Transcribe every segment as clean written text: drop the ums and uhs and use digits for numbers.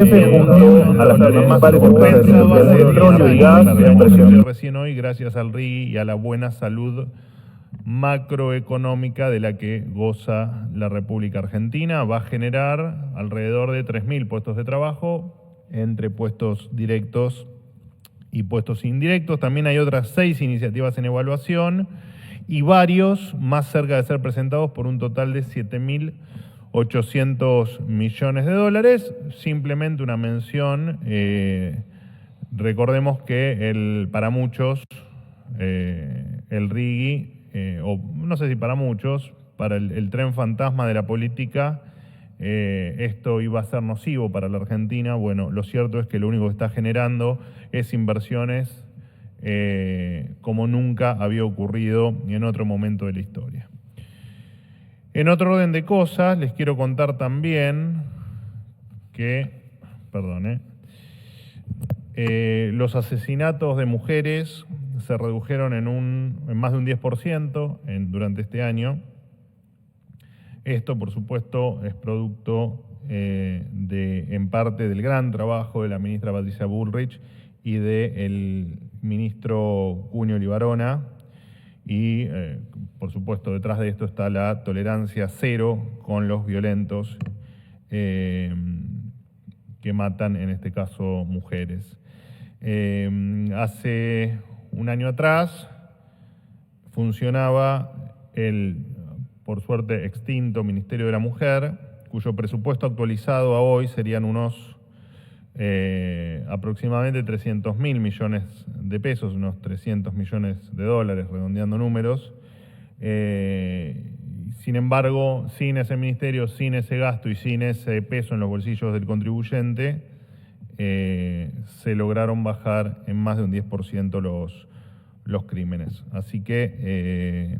junto a las principales empresas de petróleo y gas de expresión. Recién hoy, gracias al RIGI y a la buena salud macroeconómica de la que goza la República Argentina, va a generar alrededor de 3.000 puestos de trabajo entre puestos directos y puestos indirectos. También hay otras 6 iniciativas en evaluación y varios más cerca de ser presentados por un total de 7.800 millones de dólares. Simplemente una mención, recordemos que para muchos el RIGI, o no sé si para muchos, para el tren fantasma de la política, esto iba a ser nocivo para la Argentina. Bueno, lo cierto es que lo único que está generando es inversiones como nunca había ocurrido en otro momento de la historia. En otro orden de cosas, les quiero contar también que, los asesinatos de mujeres se redujeron en más de un 10% durante este año. Esto, por supuesto, es producto en parte del gran trabajo de la ministra Patricia Bullrich y del ministro Cunio Libarona. Y, por supuesto, detrás de esto está la tolerancia cero con los violentos que matan, en este caso, mujeres. Hace un año atrás funcionaba el, por suerte, extinto Ministerio de la Mujer, cuyo presupuesto actualizado a hoy serían unos aproximadamente 300.000 millones de pesos, unos 300 millones de dólares, redondeando números. Sin embargo, sin ese ministerio, sin ese gasto y sin ese peso en los bolsillos del contribuyente, se lograron bajar en más de un 10% los crímenes. Así que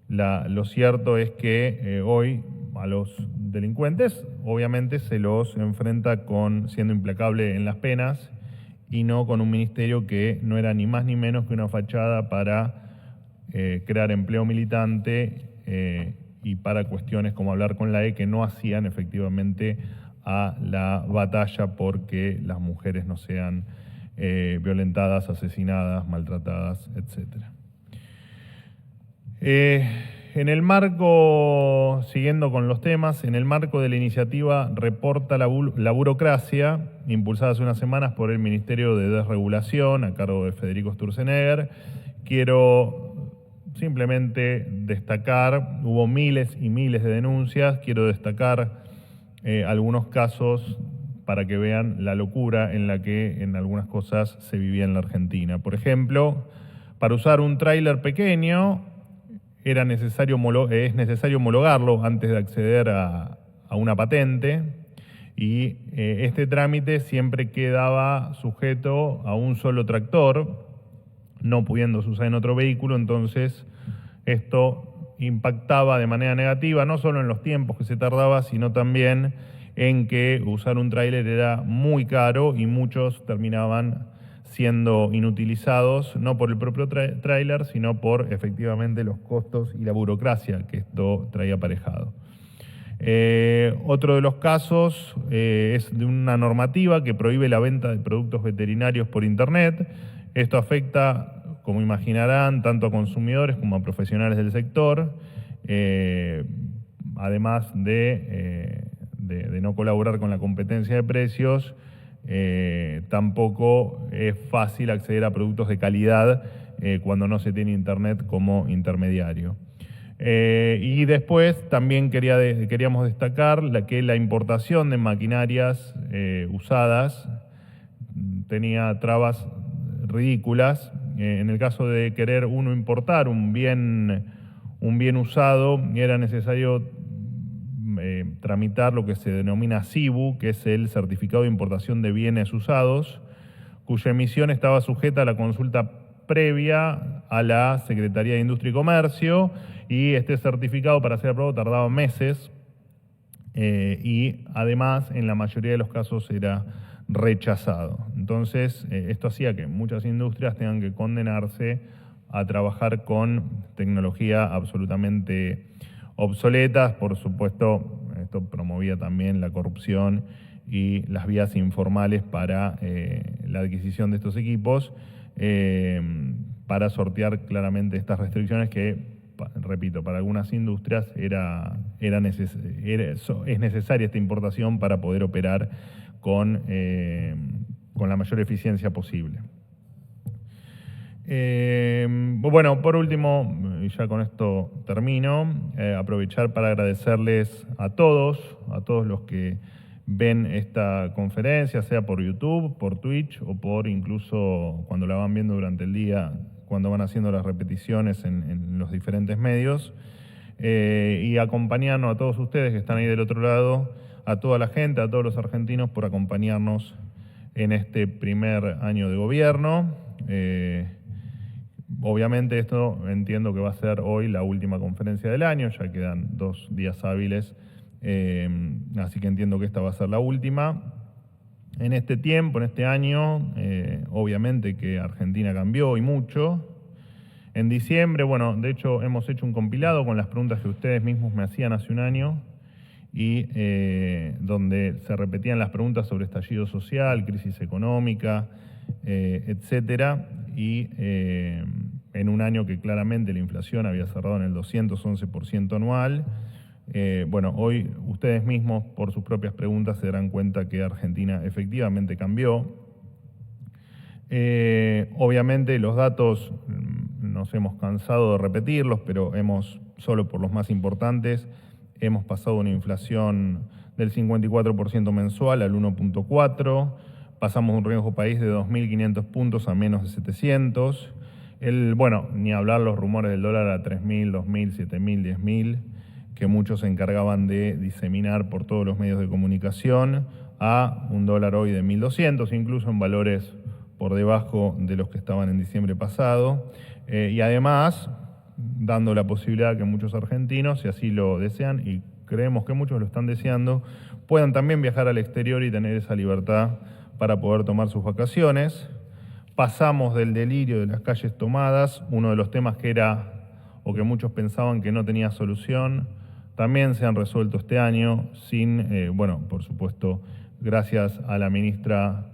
lo cierto es que hoy a los delincuentes obviamente se los enfrenta siendo implacable en las penas y no con un ministerio que no era ni más ni menos que una fachada para crear empleo militante y para cuestiones como hablar con la E que no hacían efectivamente a la batalla porque las mujeres no sean violentadas, asesinadas, maltratadas, etc. En el marco, siguiendo con los temas, en el marco de la iniciativa Reporta la Burocracia, impulsada hace unas semanas por el Ministerio de Desregulación, a cargo de Federico Sturzenegger, quiero simplemente destacar, hubo miles y miles de denuncias, quiero destacar algunos casos para que vean la locura en la que en algunas cosas se vivía en la Argentina. Por ejemplo, para usar un tráiler pequeño es necesario homologarlo antes de acceder a una patente y este trámite siempre quedaba sujeto a un solo tractor, no pudiéndose usar en otro vehículo. Entonces esto impactaba de manera negativa no solo en los tiempos que se tardaba, sino también en que usar un tráiler era muy caro y muchos terminaban siendo inutilizados, no por el propio tráiler, sino por efectivamente los costos y la burocracia que esto traía aparejado. Otro de los casos es de una normativa que prohíbe la venta de productos veterinarios por Internet. Esto afecta, como imaginarán, tanto a consumidores como a profesionales del sector, además de no colaborar con la competencia de precios. Tampoco es fácil acceder a productos de calidad cuando no se tiene Internet como intermediario. Y después también queríamos destacar que la importación de maquinarias usadas tenía trabas ridículas. En el caso de querer uno importar un bien usado, era necesario tramitar lo que se denomina CIBU, que es el Certificado de Importación de Bienes Usados, cuya emisión estaba sujeta a la consulta previa a la Secretaría de Industria y Comercio, y este certificado para ser aprobado tardaba meses y además en la mayoría de los casos era rechazado. Entonces esto hacía que muchas industrias tengan que condenarse a trabajar con tecnología absolutamente obsoletas. Por supuesto, esto promovía también la corrupción y las vías informales para la adquisición de estos equipos, para sortear claramente estas restricciones que, repito, para algunas industrias es necesaria esta importación para poder operar con la mayor eficiencia posible. Bueno, por último, y ya con esto termino, aprovechar para agradecerles a todos los que ven esta conferencia, sea por YouTube, por Twitch o por incluso cuando la van viendo durante el día, cuando van haciendo las repeticiones en los diferentes medios, y acompañarnos a todos ustedes que están ahí del otro lado, a toda la gente, a todos los argentinos por acompañarnos en este primer año de gobierno. Obviamente esto entiendo que va a ser hoy la última conferencia del año, ya quedan 2 días hábiles, así que entiendo que esta va a ser la última. En este tiempo, en este año, obviamente que Argentina cambió y mucho. En diciembre, bueno, de hecho hemos hecho un compilado con las preguntas que ustedes mismos me hacían hace un año y donde se repetían las preguntas sobre estallido social, crisis económica, etcétera, y en un año que claramente la inflación había cerrado en el 211% anual. Bueno, hoy ustedes mismos, por sus propias preguntas, se darán cuenta que Argentina efectivamente cambió. Obviamente los datos nos hemos cansado de repetirlos, pero solo por los más importantes, hemos pasado una inflación del 54% mensual al 1.4%, pasamos un riesgo país de 2.500 puntos a menos de 700. Bueno, ni hablar los rumores del dólar a 3.000, 2.000, 7.000, 10.000, que muchos se encargaban de diseminar por todos los medios de comunicación, a un dólar hoy de 1.200, incluso en valores por debajo de los que estaban en diciembre pasado, y además dando la posibilidad que muchos argentinos, si así lo desean, y creemos que muchos lo están deseando, puedan también viajar al exterior y tener esa libertad para poder tomar sus vacaciones. Pasamos del delirio de las calles tomadas, uno de los temas que que muchos pensaban que no tenía solución, también se han resuelto este año, por supuesto, gracias a la ministra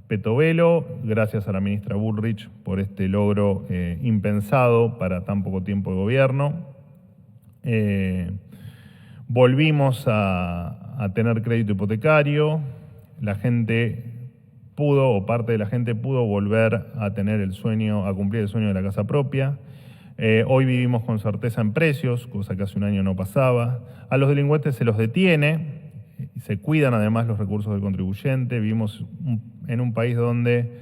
Petovelo, gracias a la ministra Bullrich por este logro impensado para tan poco tiempo de gobierno. Volvimos a tener crédito hipotecario, la gente pudo, o parte de la gente pudo volver a tener a cumplir el sueño de la casa propia. Hoy vivimos con certeza en precios, cosa que hace un año no pasaba. A los delincuentes se los detiene, y se cuidan además los recursos del contribuyente. Vivimos en un país donde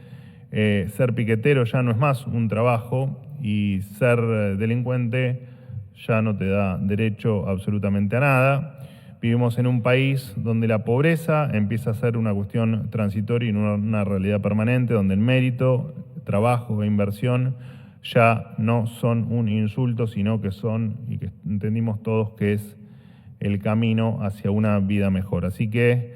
ser piquetero ya no es más un trabajo y ser delincuente ya no te da derecho absolutamente a nada. Vivimos en un país donde la pobreza empieza a ser una cuestión transitoria y no una realidad permanente, donde el mérito, trabajo e inversión ya no son un insulto, sino que son, y que entendimos todos que es el camino hacia una vida mejor. Así que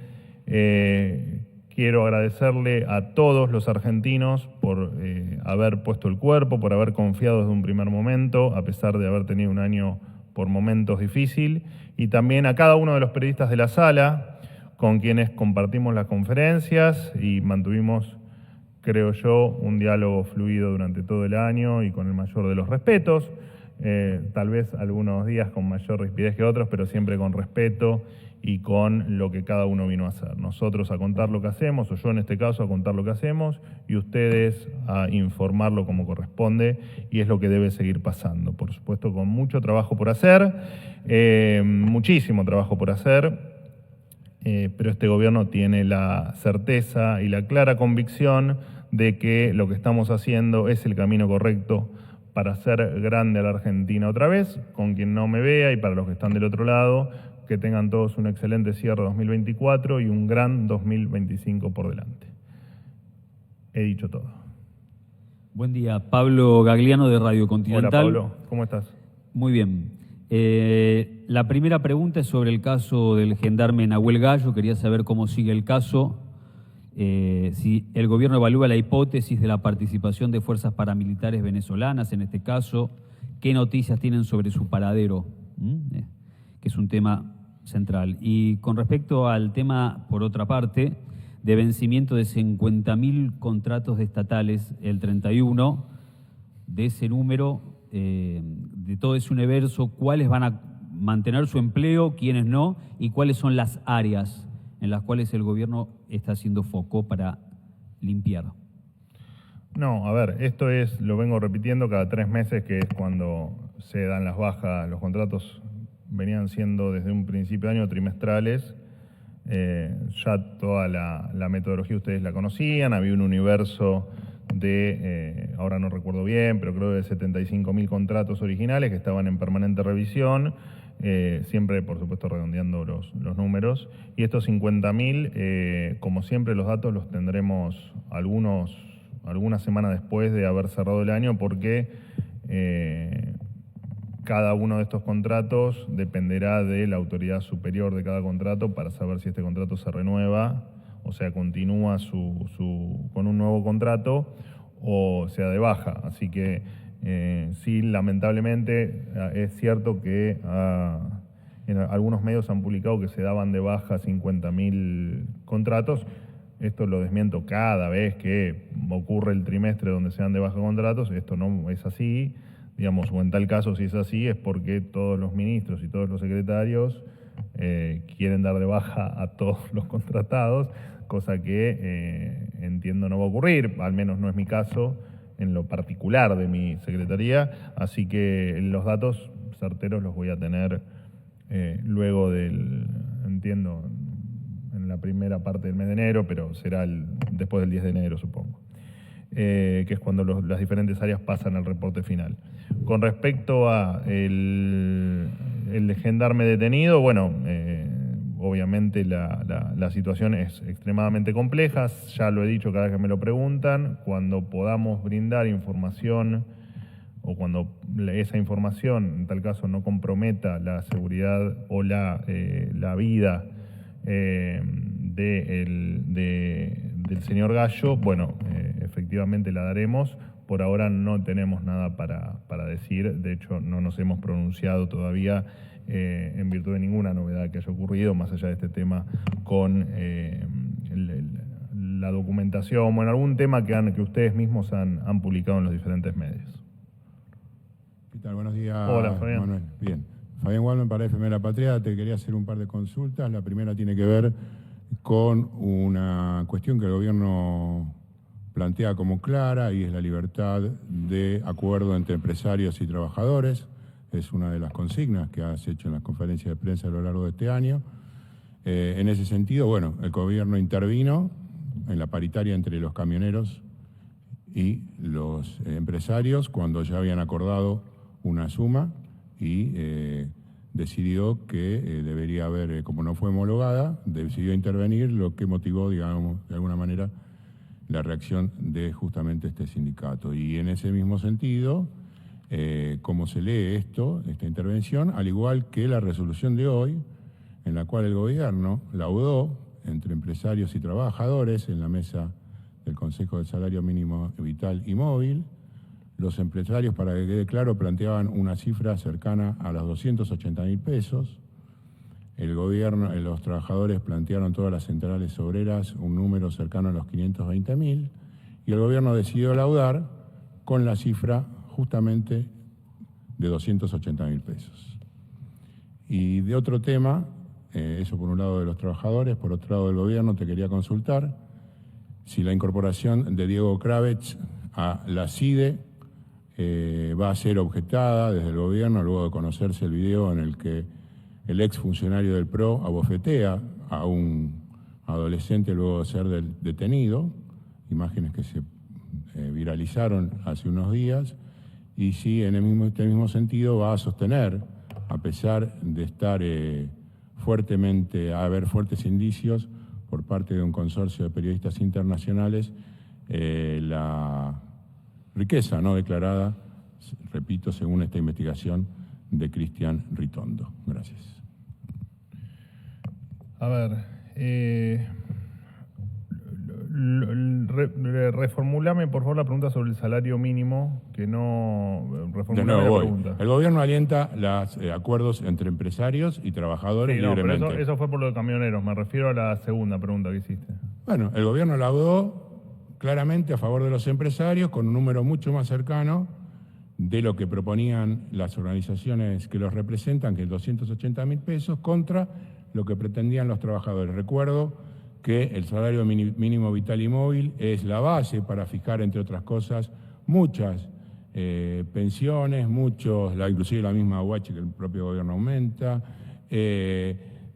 quiero agradecerle a todos los argentinos por haber puesto el cuerpo, por haber confiado desde un primer momento, a pesar de haber tenido un año por momentos difícil, y también a cada uno de los periodistas de la sala, con quienes compartimos las conferencias y mantuvimos, creo yo, un diálogo fluido durante todo el año y con el mayor de los respetos, tal vez algunos días con mayor rispidez que otros, pero siempre con respeto y con lo que cada uno vino a hacer. Nosotros a contar lo que hacemos, o yo en este caso a contar lo que hacemos, y ustedes a informarlo como corresponde, y es lo que debe seguir pasando. Por supuesto, con mucho trabajo por hacer, muchísimo trabajo por hacer, pero este gobierno tiene la certeza y la clara convicción de que lo que estamos haciendo es el camino correcto para hacer grande a la Argentina otra vez. Con quien no me vea y para los que están del otro lado, que tengan todos un excelente cierre 2024 y un gran 2025 por delante. He dicho todo. Buen día, Pablo Gagliano de Radio Continental. Hola Pablo, ¿cómo estás? Muy bien. La primera pregunta es sobre el caso del gendarme Nahuel Gallo. Quería saber cómo sigue el caso, si el gobierno evalúa la hipótesis de la participación de fuerzas paramilitares venezolanas en este caso, qué noticias tienen sobre su paradero, que es un tema central. Y con respecto al tema, por otra parte, de vencimiento de 50.000 contratos estatales el 31, de ese número, de todo ese universo, ¿cuáles van a mantener su empleo, quiénes no, y cuáles son las áreas en las cuales el gobierno está haciendo foco para limpiar? No, a ver, esto lo vengo repitiendo cada 3 meses, que es cuando se dan las bajas. Los contratos venían siendo desde un principio de año trimestrales. Ya toda la metodología ustedes la conocían, había un universo de, ahora no recuerdo bien, pero creo de 75.000 contratos originales que estaban en permanente revisión, siempre por supuesto redondeando los números, y estos 50.000, como siempre los datos los tendremos algunas semanas después de haber cerrado el año, porque cada uno de estos contratos dependerá de la autoridad superior de cada contrato para saber si este contrato se renueva, o sea, continúa con un nuevo contrato o sea de baja. Así que sí, lamentablemente es cierto que en algunos medios han publicado que se daban de baja 50.000 contratos. Esto lo desmiento cada vez que ocurre el trimestre donde se dan de baja contratos. Esto no es así. Digamos, o en tal caso, si es así, es porque todos los ministros y todos los secretarios quieren dar de baja a todos los contratados, cosa que entiendo no va a ocurrir, al menos no es mi caso en lo particular de mi secretaría, así que los datos certeros los voy a tener luego entiendo, en la primera parte del mes de enero, pero será después del 10 de enero, supongo. Que es cuando las diferentes áreas pasan al reporte final. Con respecto a el gendarme detenido, bueno, obviamente la situación es extremadamente compleja, ya lo he dicho cada vez que me lo preguntan. Cuando podamos brindar información o cuando esa información, en tal caso, no comprometa la seguridad o la vida del señor Gallo, bueno, efectivamente la daremos. Por ahora no tenemos nada para decir, de hecho no nos hemos pronunciado todavía en virtud de ninguna novedad que haya ocurrido, más allá de este tema con la documentación, bueno, algún tema que ustedes mismos han publicado en los diferentes medios. ¿Qué tal? Buenos días. Hola, Fabián. Manuel. Bien. Fabián Walman para FM La Patria. Te quería hacer un par de consultas. La primera tiene que ver con una cuestión que el gobierno plantea como clara, y es la libertad de acuerdo entre empresarios y trabajadores. Es una de las consignas que has hecho en las conferencias de prensa a lo largo de este año. En ese sentido, bueno, el gobierno intervino en la paritaria entre los camioneros y los empresarios cuando ya habían acordado una suma, y decidió que debería haber, como no fue homologada, decidió intervenir, lo que motivó, digamos, de alguna manera, la reacción de justamente este sindicato. Y en ese mismo sentido, cómo se lee esta intervención, al igual que la resolución de hoy, en la cual el gobierno laudó entre empresarios y trabajadores en la mesa del Consejo del Salario Mínimo Vital y Móvil. Los empresarios, para que quede claro, planteaban una cifra cercana a los 280.000 pesos. El gobierno, los trabajadores plantearon, todas las centrales obreras, un número cercano a los 520.000, y el gobierno decidió laudar con la cifra justamente de 280.000 pesos. Y de otro tema, eso por un lado de los trabajadores, por otro lado del gobierno, te quería consultar si la incorporación de Diego Kravetz a la CIDE va a ser objetada desde el gobierno, luego de conocerse el video en el que el exfuncionario del PRO abofetea a un adolescente luego de ser detenido, imágenes que se viralizaron hace unos días, y si en este mismo sentido va a sostener, a pesar de estar haber fuertes indicios por parte de un consorcio de periodistas internacionales, la riqueza no declarada, repito, según esta investigación de Cristian Ritondo. Gracias. A ver, Reformulame, por favor, la pregunta sobre el salario mínimo, que no... De Reformulame nuevo la voy. pregunta. El gobierno alienta los acuerdos entre empresarios y trabajadores Sí, no, pero libremente. eso fue por lo de camioneros. Me refiero a la segunda pregunta que hiciste. Bueno, el gobierno laudó claramente a favor de los empresarios con un número mucho más cercano de lo que proponían las organizaciones que los representan, que es 280.000 pesos, contra lo que pretendían los trabajadores. Recuerdo que el salario mínimo vital y móvil es la base para fijar, entre otras cosas, muchas pensiones, inclusive la misma UH que el propio gobierno aumenta,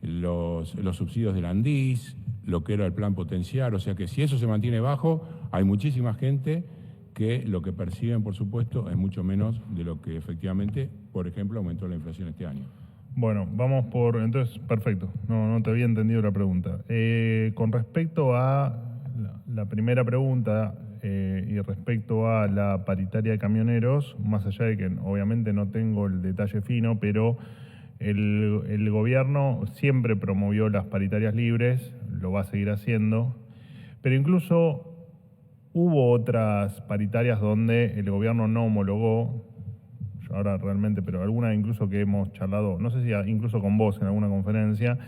los subsidios del ANDIS, lo que era el plan potencial, o sea que si eso se mantiene bajo, hay muchísima gente que lo que perciben, por supuesto, es mucho menos de lo que efectivamente, por ejemplo, aumentó la inflación este año. Bueno, vamos por... Entonces, perfecto. No te había entendido la pregunta. Con respecto a la primera pregunta y respecto a la paritaria de camioneros, más allá de que obviamente no tengo el detalle fino, pero el gobierno siempre promovió las paritarias libres, lo va a seguir haciendo, pero incluso hubo otras paritarias donde el gobierno no homologó, ahora realmente, pero alguna incluso que hemos charlado, no sé si incluso con vos en alguna conferencia,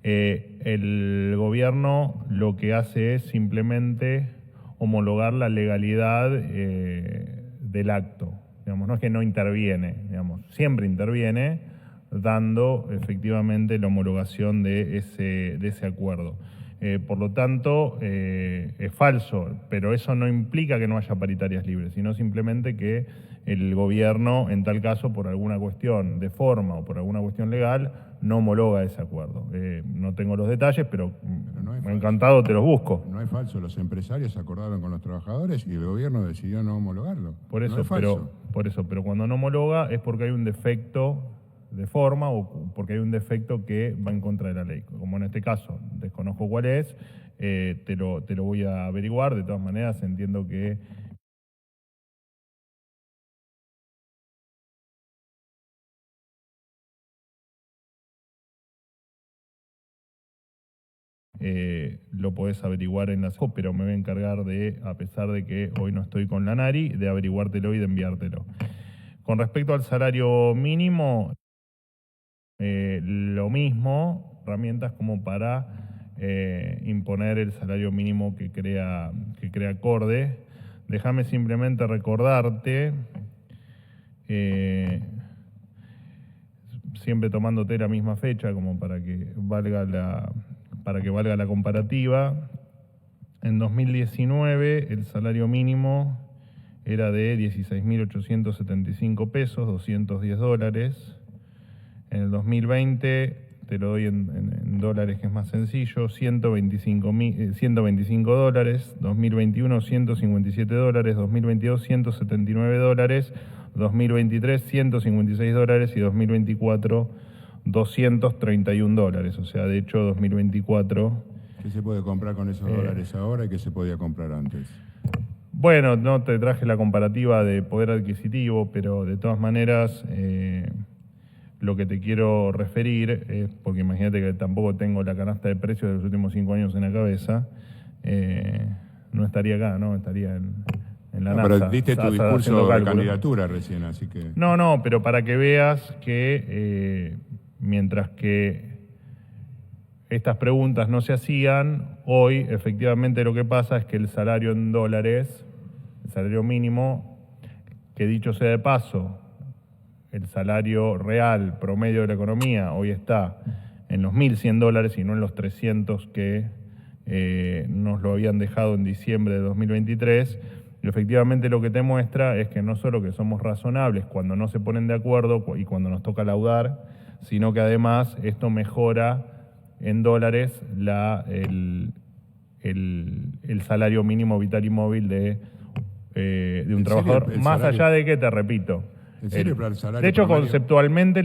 el gobierno lo que hace es simplemente homologar la legalidad del acto. Digamos, no es que no interviene, digamos, siempre interviene dando efectivamente la homologación de ese acuerdo. Por lo tanto, es falso, pero eso no implica que no haya paritarias libres, sino simplemente que el gobierno, en tal caso, por alguna cuestión de forma o por alguna cuestión legal, no homologa ese acuerdo. No tengo los detalles, pero no es encantado te los busco. No es falso, los empresarios acordaron con los trabajadores y el gobierno decidió no homologarlo. Por eso, no es falso. pero cuando no homologa es porque hay un defecto de forma o porque hay un defecto que va en contra de la ley. Como en este caso, desconozco cuál es, te lo voy a averiguar. De todas maneras, entiendo que lo podés averiguar en la... Pero me voy a encargar de, a pesar de que hoy no estoy con la NARI, de averiguártelo y de enviártelo. Con respecto al salario mínimo, lo mismo, herramientas como para imponer el salario mínimo que crea acorde. Déjame simplemente recordarte, siempre tomándote la misma fecha como para que valga la comparativa. En 2019 el salario mínimo era de 16.875 pesos, 210 dólares. En el 2020, te lo doy en dólares que es más sencillo, 125 dólares, 2021 157 dólares, 2022 179 dólares, 2023 156 dólares y 2024 231 dólares. O sea, de hecho 2024... ¿Qué se puede comprar con esos dólares ahora y qué se podía comprar antes? Bueno, no te traje la comparativa de poder adquisitivo, pero de todas maneras... lo que te quiero referir es, porque imagínate que tampoco tengo la canasta de precios de los últimos 5 años en la cabeza, no estaría acá, ¿no? Estaría en la NASA. Pero diste tu discurso de cálculos. candidatura recién, así que... No, pero para que veas que mientras que estas preguntas no se hacían, hoy efectivamente lo que pasa es que el salario en dólares, el salario mínimo, que dicho sea de paso, el salario real promedio de la economía hoy está en los 1.100 dólares y no en los 300 que nos lo habían dejado en diciembre de 2023. Y efectivamente lo que te muestra es que no solo que somos razonables cuando no se ponen de acuerdo y cuando nos toca laudar, sino que además esto mejora en dólares el salario mínimo vital y móvil de un trabajador, más allá de que, te repito, ¿En serio, para el salario de hecho, promedio? conceptualmente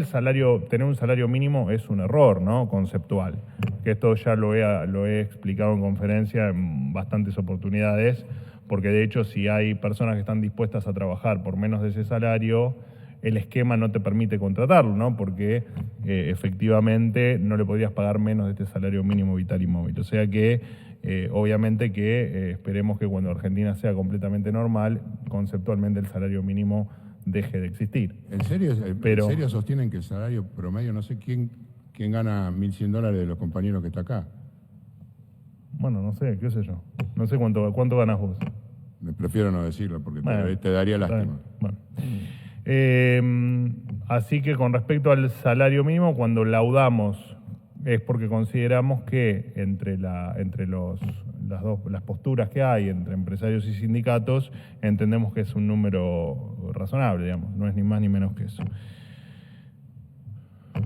tener un salario mínimo es un error, ¿no? Conceptual. Que esto ya lo he explicado en conferencia en bastantes oportunidades, porque de hecho si hay personas que están dispuestas a trabajar por menos de ese salario, el esquema no te permite contratarlo, ¿no? Porque efectivamente no le podrías pagar menos de este salario mínimo vital y móvil. O sea que obviamente que esperemos que cuando Argentina sea completamente normal, conceptualmente el salario mínimo deje de existir. ¿En serio sostienen que el salario promedio, no sé quién gana $1.100 de los compañeros que está acá? Bueno, no sé, qué sé yo. No sé cuánto ganas vos. Prefiero no decirlo porque Bueno, te daría lástima. Bueno. Así que con respecto al salario mínimo, cuando laudamos es porque consideramos que entre las posturas que hay entre empresarios y sindicatos, entendemos que es un número razonable, digamos, no es ni más ni menos que eso.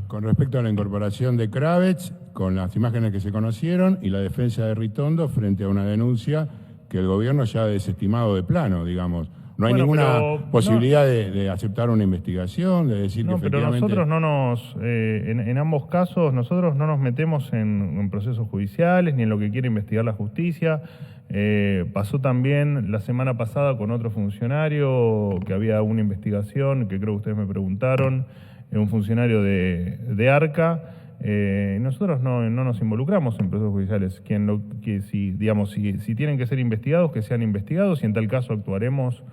Con respecto a la incorporación de Kravets, con las imágenes que se conocieron y la defensa de Ritondo frente a una denuncia que el gobierno ya ha desestimado de plano, digamos. No hay ninguna posibilidad de aceptar una investigación, de decir que efectivamente... Pero nosotros no nos, en ambos casos, nosotros no nos metemos en procesos judiciales ni en lo que quiere investigar la justicia. Pasó también la semana pasada con otro funcionario que había una investigación, que creo que ustedes me preguntaron, un funcionario de ARCA. Nosotros no nos involucramos en procesos judiciales. Si tienen que ser investigados, que sean investigados y en tal caso actuaremos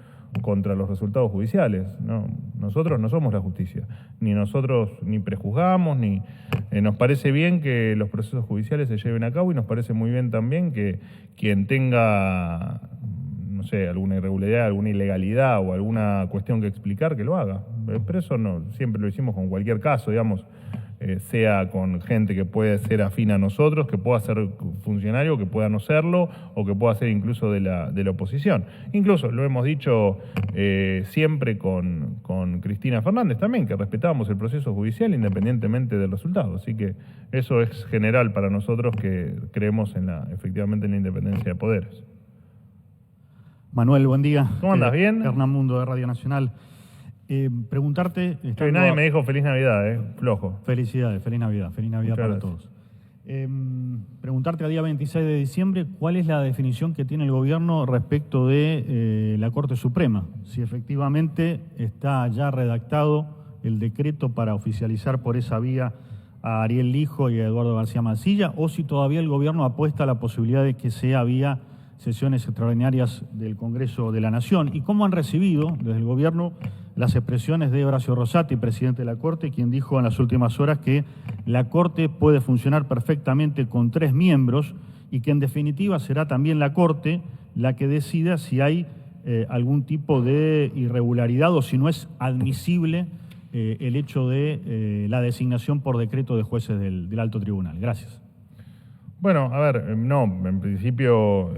contra los resultados judiciales. No, nosotros no somos la justicia, nosotros ni prejuzgamos, ni nos parece bien que los procesos judiciales se lleven a cabo y nos parece muy bien también que quien tenga, no sé, alguna irregularidad, alguna ilegalidad o alguna cuestión que explicar, que lo haga. Pero eso no, siempre lo hicimos con cualquier caso, digamos, sea con gente que puede ser afín a nosotros, que pueda ser funcionario, que pueda no serlo, o que pueda ser incluso de la oposición. Incluso lo hemos dicho siempre con Cristina Fernández también, que respetábamos el proceso judicial independientemente del resultado. Así que eso es general para nosotros, que creemos efectivamente en la independencia de poderes. Manuel, buen día. ¿Cómo andas? ¿Bien? Hernán Mundo, de Radio Nacional. Preguntarte... Nadie me dijo feliz Navidad, flojo. Felicidades, feliz Navidad para todos. Preguntarte a día 26 de diciembre, ¿cuál es la definición que tiene el gobierno respecto de la Corte Suprema? Si efectivamente está ya redactado el decreto para oficializar por esa vía a Ariel Lijo y a Eduardo García Mansilla, o si todavía el gobierno apuesta a la posibilidad de que sea vía sesiones extraordinarias del Congreso de la Nación. ¿Y cómo han recibido desde el gobierno las expresiones de Horacio Rosati, presidente de la Corte, quien dijo en las últimas horas que la Corte puede funcionar perfectamente con 3 miembros y que en definitiva será también la Corte la que decida si hay algún tipo de irregularidad o si no es admisible el hecho de la designación por decreto de jueces del Alto Tribunal? Gracias. Bueno, a ver, no, en principio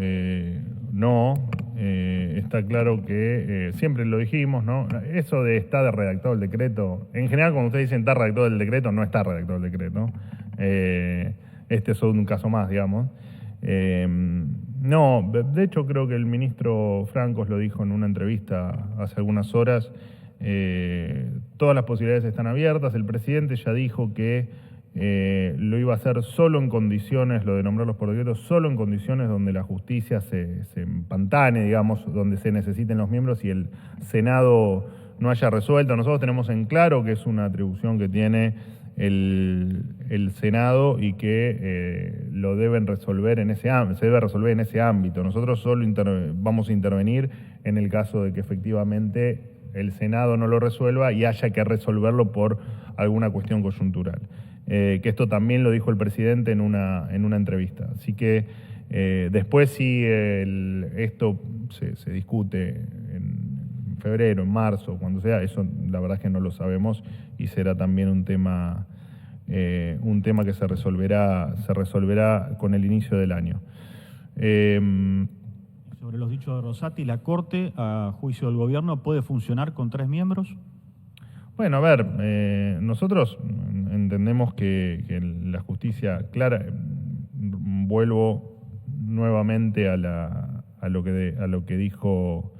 no. Está claro que siempre lo dijimos, ¿no? Eso de está redactado el decreto, en general cuando ustedes dicen está redactado el decreto, no está redactado el decreto. Este es un caso más, digamos. No, de hecho creo que el ministro Francos lo dijo en una entrevista hace algunas horas. Todas las posibilidades están abiertas. El presidente ya dijo que lo iba a hacer solo en condiciones, lo de nombrarlos por decreto, solo en condiciones donde la justicia se empantane, digamos, donde se necesiten los miembros y el Senado no haya resuelto. Nosotros tenemos en claro que es una atribución que tiene el Senado y que lo deben resolver se debe resolver en ese ámbito. Nosotros solo vamos a intervenir en el caso de que efectivamente el Senado no lo resuelva y haya que resolverlo por alguna cuestión coyuntural. Que esto también lo dijo el presidente en una entrevista. Así que después si esto se discute en febrero, en marzo, cuando sea, eso la verdad es que no lo sabemos y será también un tema que se resolverá con el inicio del año. Sobre los dichos de Rosati, ¿la Corte, a juicio del gobierno, puede funcionar con 3 miembros? Bueno, a ver, nosotros entendemos que la justicia, vuelvo nuevamente a lo que dijo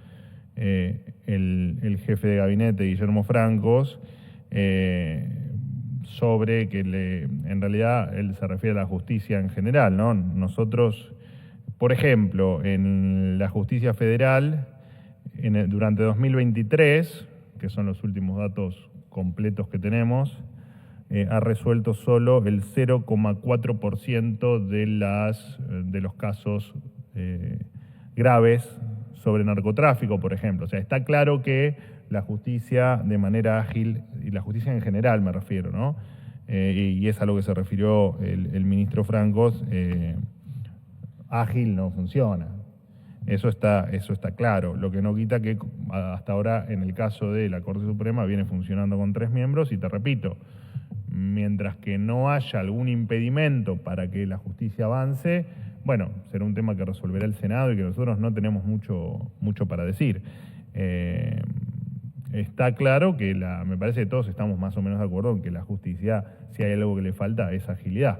el jefe de gabinete, Guillermo Francos, sobre que en realidad él se refiere a la justicia en general, ¿no? Nosotros, por ejemplo, en la justicia federal, durante 2023, que son los últimos datos completos que tenemos, ha resuelto solo el 0,4% de los casos graves sobre narcotráfico, por ejemplo. O sea, está claro que la justicia de manera ágil, y la justicia en general me refiero, ¿no? Y es a lo que se refirió el ministro Francos, ágil no funciona. Eso está claro. Lo que no quita que hasta ahora, en el caso de la Corte Suprema, viene funcionando con 3 miembros, y te repito, mientras que no haya algún impedimento para que la justicia avance, bueno, será un tema que resolverá el Senado y que nosotros no tenemos mucho para decir. Está claro que me parece que todos estamos más o menos de acuerdo en que la justicia, si hay algo que le falta, es agilidad.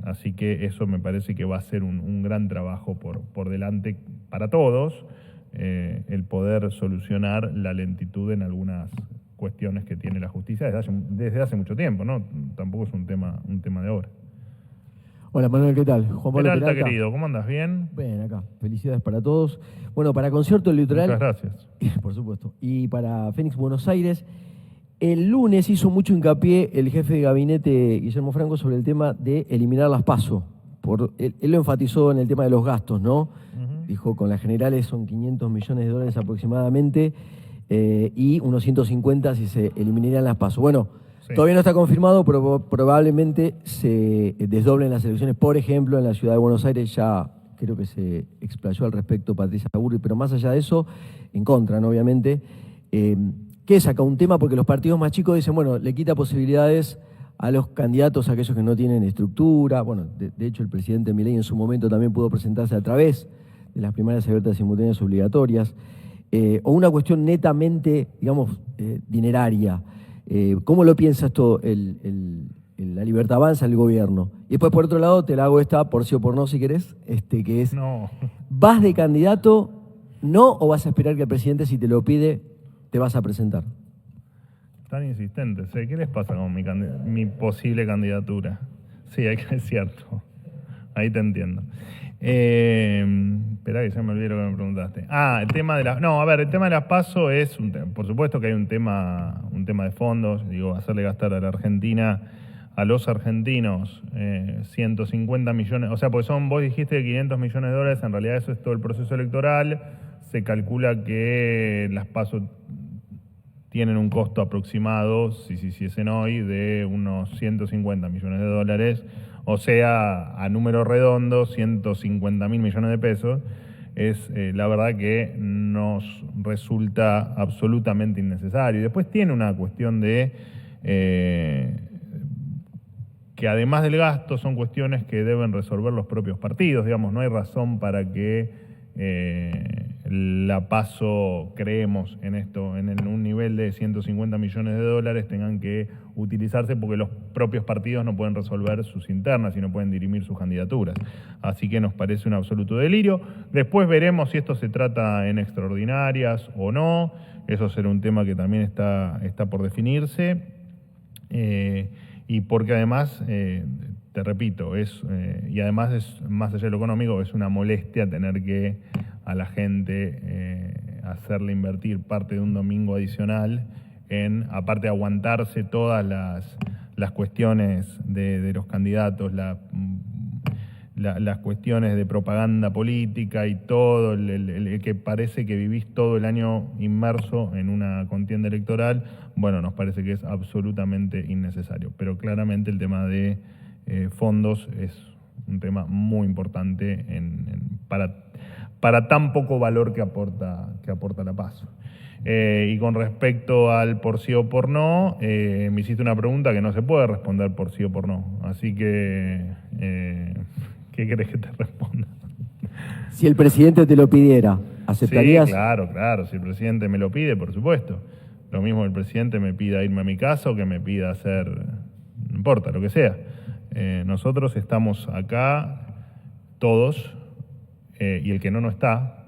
Así que eso me parece que va a ser un gran trabajo por delante para todos, el poder solucionar la lentitud en algunas cuestiones que tiene la justicia desde hace mucho tiempo, ¿no? Tampoco es un tema de ahora. Hola Manuel, ¿qué tal? Juan Pablo Peralta, Peralta, querido, ¿cómo andas? ¿Bien? Bien, acá. Felicidades para todos. Bueno, para Concierto del Litoral. Muchas gracias. Por supuesto. Y para Fénix Buenos Aires, el lunes hizo mucho hincapié el jefe de gabinete Guillermo Franco sobre el tema de eliminar las PASO. Él lo enfatizó en el tema de los gastos, ¿no? Dijo, con las generales son 500 millones de dólares aproximadamente, y unos 150 si se eliminarían las PASO. Bueno, sí. Todavía no está confirmado, pero probablemente se desdoblen las elecciones. Por ejemplo, en la ciudad de Buenos Aires ya creo que se explayó al respecto Patricia Burri, pero más allá de eso, en contra, ¿no? Obviamente. ¿Qué es acá un tema? Porque los partidos más chicos dicen, bueno, le quita posibilidades a los candidatos, a aquellos que no tienen estructura. Bueno, de hecho el presidente Milei en su momento también pudo presentarse a través de las primarias abiertas y simultáneas obligatorias, o una cuestión netamente, digamos, dineraria. ¿Cómo lo piensa esto la Libertad Avanza, el gobierno? Y después, por otro lado, te la hago esta por sí o por no, si querés, que es, no. ¿vas de candidato, no, o vas a esperar que el presidente, si te lo pide, te vas a presentar? Tan insistentes, ¿qué les pasa con mi posible candidatura? Sí, es cierto, ahí te entiendo. Esperá que ya me olvidé lo que me preguntaste. El tema de el tema de las PASO es un tema. Por supuesto que hay un tema de fondos, hacerle gastar a la Argentina, a los argentinos, 150 millones, o sea, porque vos dijiste 500 millones de dólares, en realidad eso es todo el proceso electoral. Se calcula que las PASO tienen un costo aproximado, si se hiciesen hoy, de unos 150 millones de dólares, o sea, a número redondo, 150.000 millones de pesos. Es la verdad que nos resulta absolutamente innecesario. Y después tiene una cuestión de que además del gasto son cuestiones que deben resolver los propios partidos. Digamos, no hay razón para que la PASO, creemos en esto, en un nivel de 150 millones de dólares, tengan que utilizarse porque los propios partidos no pueden resolver sus internas y no pueden dirimir sus candidaturas. Así que nos parece un absoluto delirio. Después veremos si esto se trata en extraordinarias o no. Eso será un tema que también está por definirse. Y porque además, te repito, y además es, más allá de lo económico, es una molestia tener que a la gente hacerle invertir parte de un domingo adicional en, aparte de aguantarse todas las cuestiones de los candidatos, las cuestiones de propaganda política y todo, el que parece que vivís todo el año inmerso en una contienda electoral. Bueno, nos parece que es absolutamente innecesario, pero claramente el tema de fondos es un tema muy importante para tan poco valor que aporta la PASO. Y con respecto al por sí o por no, me hiciste una pregunta que no se puede responder por sí o por no. Así que, ¿qué querés que te responda? Si el presidente te lo pidiera, ¿aceptarías? Sí, claro. Si el presidente me lo pide, por supuesto. Lo mismo que el presidente me pida irme a mi casa o que me pida hacer, no importa, lo que sea. Nosotros estamos acá, todos, y el que no está,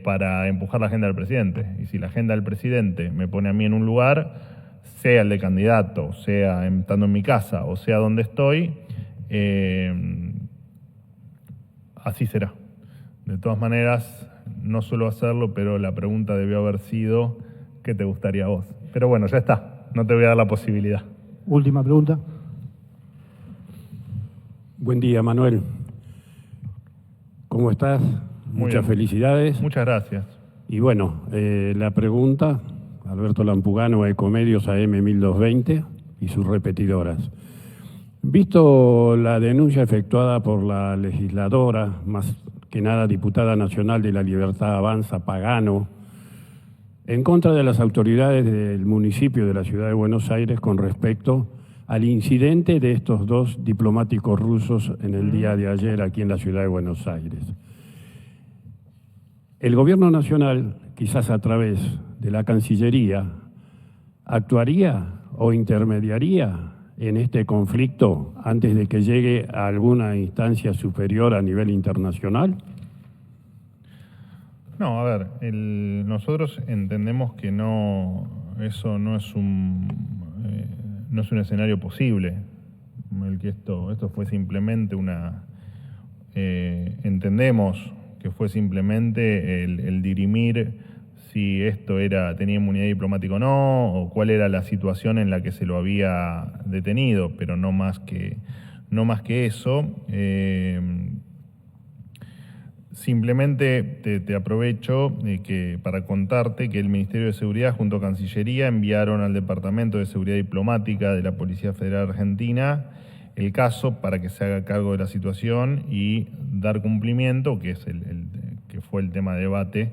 para empujar la agenda del presidente. Y si la agenda del presidente me pone a mí en un lugar, sea el de candidato, sea estando en mi casa o sea donde estoy, así será. De todas maneras, no suelo hacerlo, pero la pregunta debió haber sido qué te gustaría a vos. Pero bueno, ya está, no te voy a dar la posibilidad. Última pregunta. Buen día, Manuel. ¿Cómo estás? Muchas bien. felicidades. Muchas gracias. Y bueno, la pregunta, Alberto Lampugano, Ecomedios AM 1220 y sus repetidoras. Visto la denuncia efectuada por la legisladora, más que nada diputada nacional de La Libertad Avanza, Pagano, en contra de las autoridades del municipio de la Ciudad de Buenos Aires con respecto al incidente de estos dos diplomáticos rusos en el día de ayer aquí en la Ciudad de Buenos Aires. El gobierno nacional, quizás a través de la Cancillería, ¿actuaría o intermediaría en este conflicto antes de que llegue a alguna instancia superior a nivel internacional? No, a ver, nosotros entendemos que eso no es un escenario posible. El que esto fue simplemente entendemos que fue simplemente el dirimir si esto tenía inmunidad diplomática o no, o cuál era la situación en la que se lo había detenido, pero no más que eso. Simplemente te aprovecho para contarte que el Ministerio de Seguridad junto a Cancillería enviaron al Departamento de Seguridad Diplomática de la Policía Federal Argentina el caso para que se haga cargo de la situación y dar cumplimiento, que es que fue el tema de debate,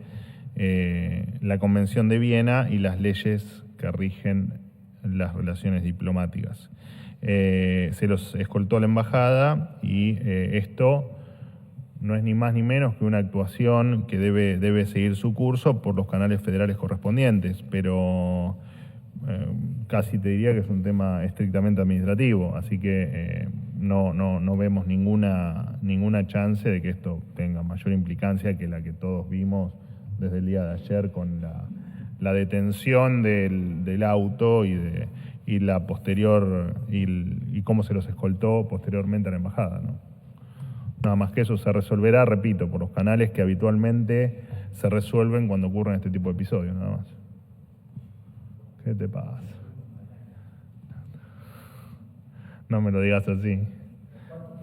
la Convención de Viena y las leyes que rigen las relaciones diplomáticas. Se los escoltó a la embajada y esto no es ni más ni menos que una actuación que debe seguir su curso por los canales federales correspondientes, pero casi te diría que es un tema estrictamente administrativo, así que no vemos ninguna chance de que esto tenga mayor implicancia que la que todos vimos desde el día de ayer con la detención del auto y la posterior y cómo se los escoltó posteriormente a la embajada, ¿no? Nada más que eso se resolverá, repito, por los canales que habitualmente se resuelven cuando ocurren este tipo de episodios, nada más. ¿Qué te pasa? No me lo digas así.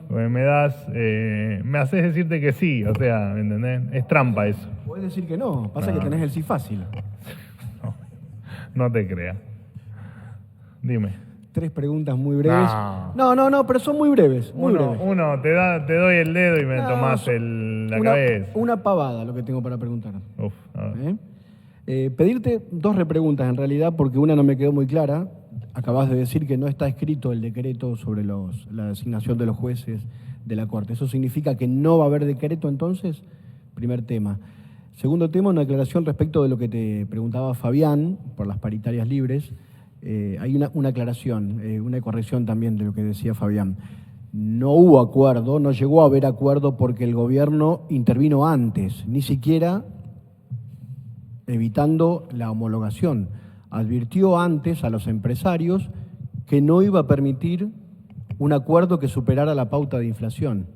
Porque me haces decirte que sí, o sea, ¿me entendés? Es trampa eso. Puedes decir que no, pasa que tenés el sí fácil. No te creas. Dime. 3 preguntas muy breves. No, pero son muy breves. Uno, te doy el dedo y me tomás la cabeza. Una pavada lo que tengo para preguntar. Uf, a ver. Pedirte 2 repreguntas en realidad, porque una no me quedó muy clara. Acabas de decir que no está escrito el decreto sobre la designación de los jueces de la Corte. ¿Eso significa que no va a haber decreto entonces? Primer tema. Segundo tema, una aclaración respecto de lo que te preguntaba Fabián por las paritarias libres. Hay una aclaración, una corrección también de lo que decía Fabián. No hubo acuerdo, no llegó a haber acuerdo porque el gobierno intervino antes, ni siquiera evitando la homologación. Advirtió antes a los empresarios que no iba a permitir un acuerdo que superara la pauta de inflación.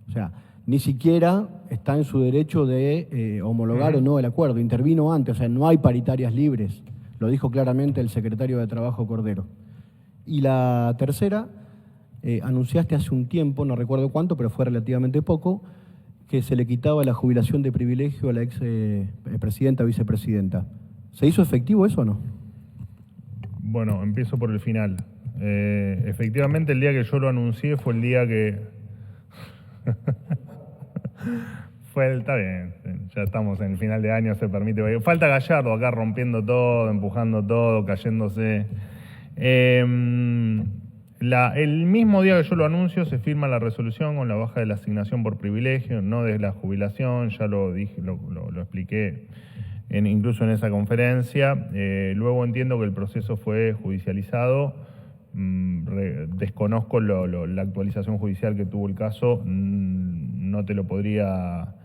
O sea, ni siquiera está en su derecho de homologar o no el acuerdo, intervino antes, o sea, no hay paritarias libres. Lo dijo claramente el secretario de Trabajo Cordero. Y la tercera, anunciaste hace un tiempo, no recuerdo cuánto, pero fue relativamente poco, que se le quitaba la jubilación de privilegio a la ex presidenta, vicepresidenta. ¿Se hizo efectivo eso o no? Bueno, empiezo por el final. Efectivamente, el día que yo lo anuncié fue el día que... Está bien, ya estamos en el final de año, se permite. Falta Gallardo acá rompiendo todo, empujando todo, cayéndose. El mismo día que yo lo anuncio se firma la resolución con la baja de la asignación por privilegio, no de la jubilación, ya lo dije, lo expliqué incluso en esa conferencia. Luego entiendo que el proceso fue judicializado. Desconozco la actualización judicial que tuvo el caso, no te lo podría...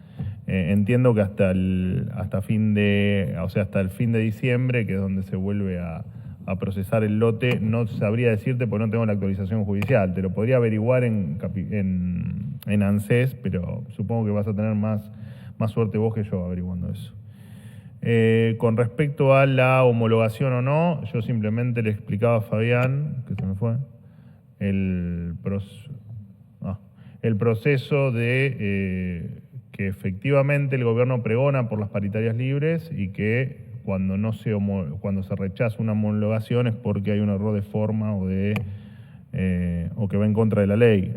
entiendo que hasta el fin de diciembre, que es donde se vuelve a procesar el lote, no sabría decirte porque no tengo la actualización judicial. Te lo podría averiguar en ANSES, pero supongo que vas a tener más suerte vos que yo averiguando eso. Con respecto a la homologación o no, yo simplemente le explicaba a Fabián, que se me fue, el proceso de que efectivamente el gobierno pregona por las paritarias libres y que cuando se rechaza una homologación es porque hay un error de forma o que va en contra de la ley.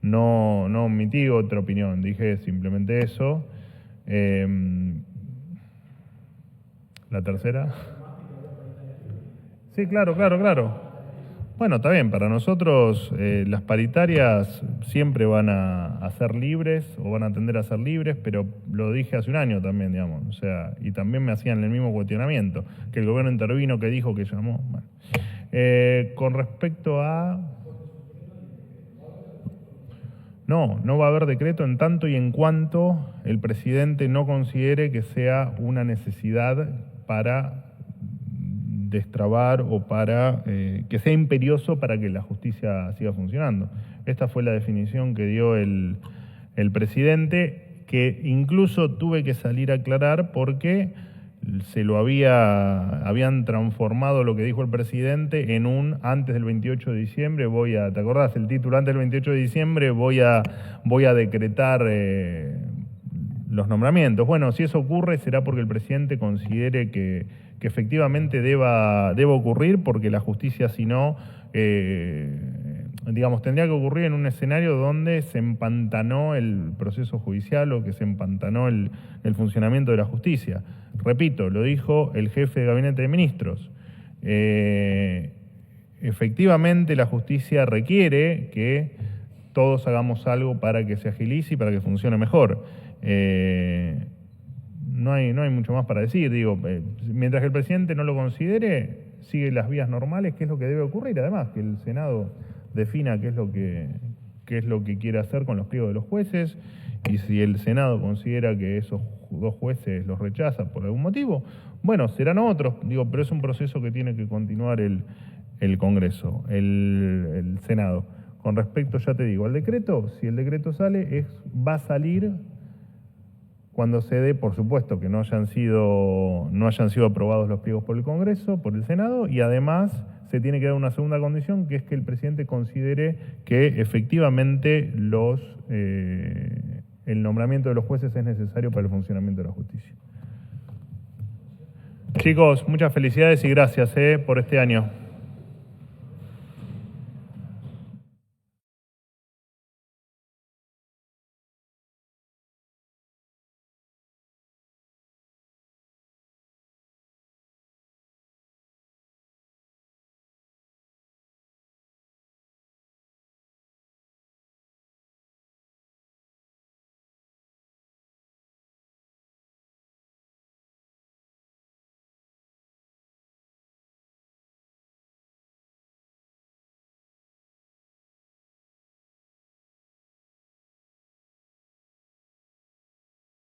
No omití otra opinión, dije simplemente eso. ¿La tercera? Sí, claro. Bueno, está bien, para nosotros las paritarias siempre van a ser libres o van a tender a ser libres, pero lo dije hace un año también, digamos, o sea, y también me hacían el mismo cuestionamiento, que el gobierno intervino, que dijo, que llamó. Bueno. Con respecto a... No va a haber decreto en tanto y en cuanto el presidente no considere que sea una necesidad para destrabar o para que sea imperioso para que la justicia siga funcionando. Esta fue la definición que dio el presidente, que incluso tuve que salir a aclarar porque habían transformado lo que dijo el presidente en un antes del 28 de diciembre ¿te acordás el título? Antes del 28 de diciembre voy a decretar los nombramientos. Bueno, si eso ocurre será porque el presidente considere que efectivamente deba ocurrir, porque la justicia, si no, tendría que ocurrir en un escenario donde se empantanó el proceso judicial o que se empantanó el funcionamiento de la justicia. Repito, lo dijo el jefe de gabinete de ministros. Efectivamente, la justicia requiere que todos hagamos algo para que se agilice y para que funcione mejor. No hay mucho más para decir. Mientras que el presidente no lo considere, sigue las vías normales, que es lo que debe ocurrir. Además, que el Senado defina qué es lo que quiere hacer con los pliegos de los jueces, y si el Senado considera que esos dos jueces los rechaza por algún motivo, bueno, serán otros, pero es un proceso que tiene que continuar el Congreso, el Senado. Con respecto, ya te digo, al decreto, si el decreto sale, va a salir cuando se dé, por supuesto, que no hayan sido aprobados los pliegos por el Congreso, por el Senado, y además se tiene que dar una segunda condición, que es que el presidente considere que efectivamente el nombramiento de los jueces es necesario para el funcionamiento de la justicia. Chicos, muchas felicidades y gracias por este año.